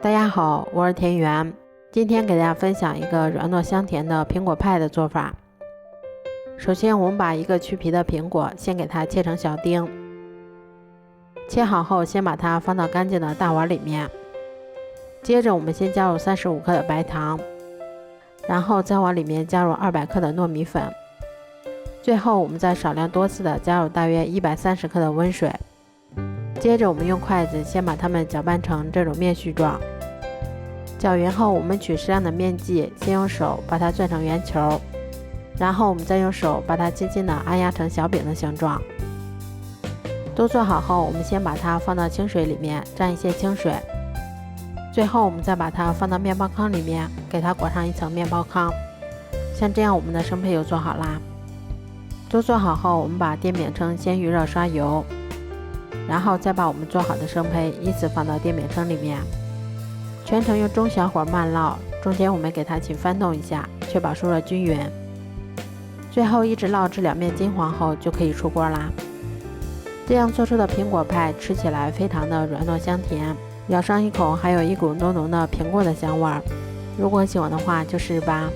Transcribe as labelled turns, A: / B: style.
A: 大家好，我是田园，今天给大家分享一个软糯香甜的苹果派的做法。首先我们把一个去皮的苹果先给它切成小丁，切好后先把它放到干净的大碗里面，接着我们先加入35克的白糖，然后再往里面加入200克的糯米粉，最后我们再少量多次的加入大约130克的温水，接着我们用筷子先把它们搅拌成这种面絮状。搅匀后，我们取适量的面剂，先用手把它攥成圆球，然后我们再用手把它轻轻的按压成小饼的形状。都做好后，我们先把它放到清水里面沾一些清水，最后我们再把它放到面包糠里面，给它裹上一层面包糠。像这样我们的生胚就做好啦。都做好后，我们把电饼铛先预热刷油，然后再把我们做好的生胚依次放到电饼铛里面，全程用中小火慢烙，中间我们给它勤翻动一下，确保受热均匀。最后一直烙至两面金黄后就可以出锅啦。这样做出的苹果派吃起来非常的软糯香甜，咬上一口还有一股浓浓的苹果的香味儿。如果喜欢的话就试试吧。